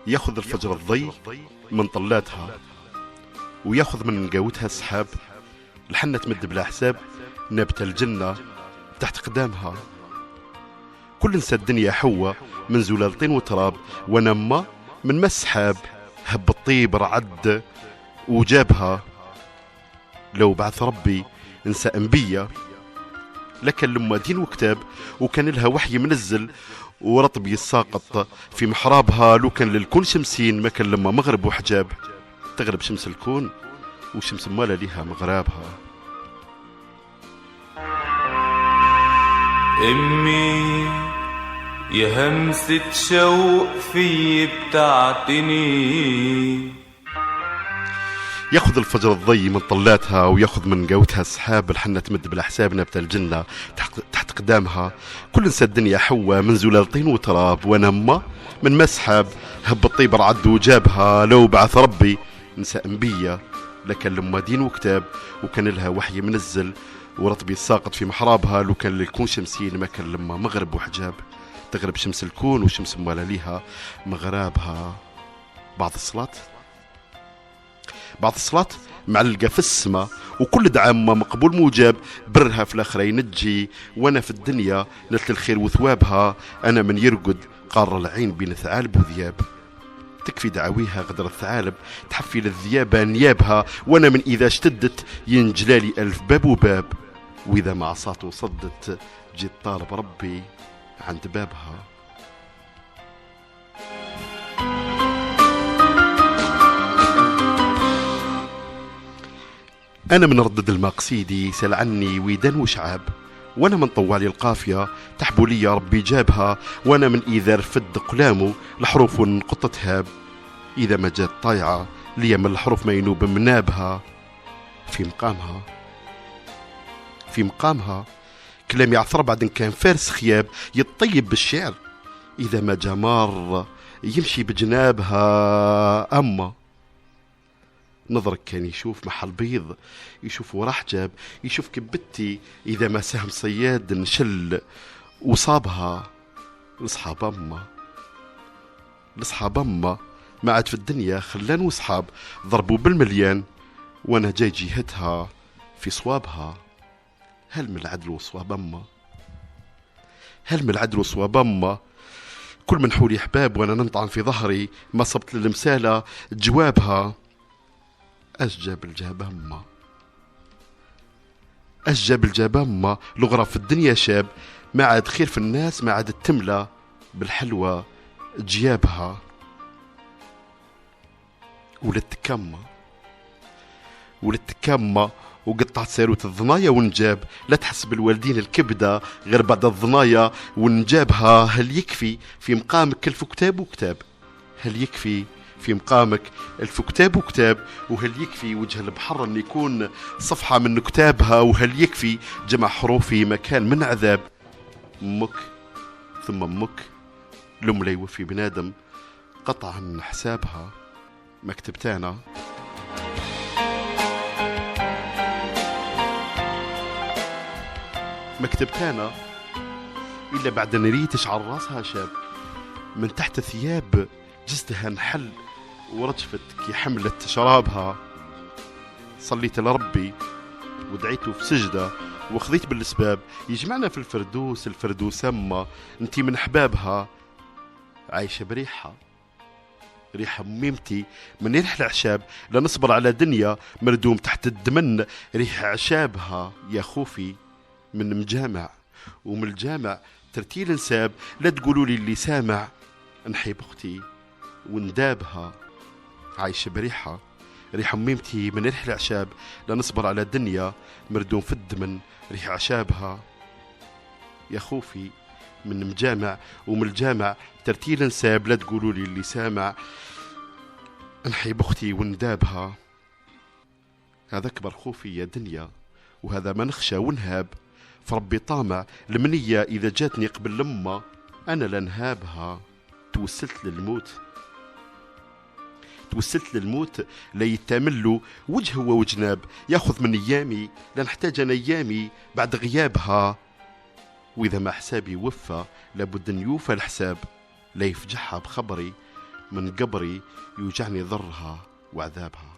ياخذ الفجر الضي من طلاتها، وياخذ من قوتها السحاب، الحنة تمد بلا حساب نبت الجنة تحت قدامها. كل نسى الدنيا حوة من زلال طين وتراب، ونما من مس سحاب هب الطيب رعد وجابها. لو بعث ربي انسى انبية لكن لما دين وكتاب، وكان لها وحي منزل ورطب يساقط في محرابها. لو كان للكون شمسين ما كان لما مغرب وحجاب، تغرب شمس الكون وشمس مالا ليها مغرابها. امي يا همسة شوق في بتعتني. ياخذ الفجر الضي من طلاتها، وياخذ من قوتها السحاب، الحنة تمد بالاحساب نبت الجنة تحت قدامها. كل نسى الدنيا حوة من زلال طين وتراب، ونما من مسحاب هب الطيب رعد وجابها. لو بعث ربي نسى انبية لكن لما دين وكتاب، وكان لها وحي منزل ورطبي الساقط في محرابها. لو كان للكون شمسين ما كان لما مغرب وحجاب، تغرب شمس الكون وشمس موالا ليها مغرابها. بعد الصلاة معلقة في السماء، وكل دعامة مقبول موجب، برها في الآخرة ينجي. وانا في الدنيا نلت الخير وثوابها، انا من يرقد قار العين بين ثعالب وذياب. تكفي دعاويها غدر الثعالب تحفي للذياب نيابها، وانا من اذا اشتدت ينجلالي الف باب وباب، واذا ما عصات وصدت جيت طالب ربي عند بابها. أنا من ردد المقصيدي سل عني ويدن وشعاب، وأنا من طوالي القافية تحبو لي يا ربي جابها. وأنا من إذا رفد قلامه الحروف ونقطة هاب، إذا ما جات طايعة لي من الحروف ما ينوب منابها. في مقامها كلامي عثر بعد إن كان فارس خياب يطيب بالشعر، إذا ما جمار يمشي بجنابها. أما نظرك كان يشوف محل بيض، يشوف ورا حجاب، يشوف كبتي إذا ما سهم صياد نشل وصابها. لصحاب أما ما عاد في الدنيا خلان وصحاب، ضربوا بالمليان وانا جاي جهتها في صوابها. هل من العدل وصواب أما كل من حولي حباب، وانا ننطعن في ظهري ما صبت للمسالة جوابها. أشجب الجاب أما لغرف في الدنيا شاب، ما عاد خير في الناس ما عاد التملة بالحلوة جيابها. ولتكمة وقطعت سيروت الضنايا ونجاب، لا تحس بالوالدين الكبدة غير بعد الضنايا ونجابها. هل يكفي في مقامك الف كتاب وكتاب؟ هل يكفي في مقامك الف كتاب وكتاب؟ وهل يكفي وجه البحر أن يكون صفحة من كتابها؟ وهل يكفي جمع حروفي مكان من عذاب؟ أمك ثم أمك لم لا يوفي بنادم قطعا حسابها. مكتبتانا إلا بعد نريت تشعر راسها شاب، من تحت ثياب جسدها نحل ورجفت كي حملة شرابها. صليت لربي ودعيته في سجدة وخذيت بالاسباب، يجمعنا في الفردوس أما انتي من أحبابها. عايشة بريحة ميمتي من ريح العشاب، لا نصبر على دنيا مردوم تحت الدمن ريح عشابها. يا خوفي من مجامع ومن الجامع ترتيل نساب، لا تقولوا لي اللي سامع نحيب أختي وندابها. عايشة بريحة ميمتي من ريح العشاب، لا نصبر على دنيا مردوم في الدمن ريح عشابها. يا خوفي من مجامع ومن الجامع ترتيل نساب، لا تقولوا لي اللي سامع نحيب أختي وندابها. هذا أكبر خوفي يا دنيا، وهذا ما نخشى ونهاب، فربي طامع المنية إذا جاتني قبل لما أنا لنهابها. توسلت للموت لا يتامل وجه وجناب، ياخذ من أيامي لا نحتاج أنا أيامي بعد غيابها. وإذا ما حسابي وفى لابد أن يوفى الحساب، لا يفجحها بخبري من قبري يوجعني ضرها وعذابها.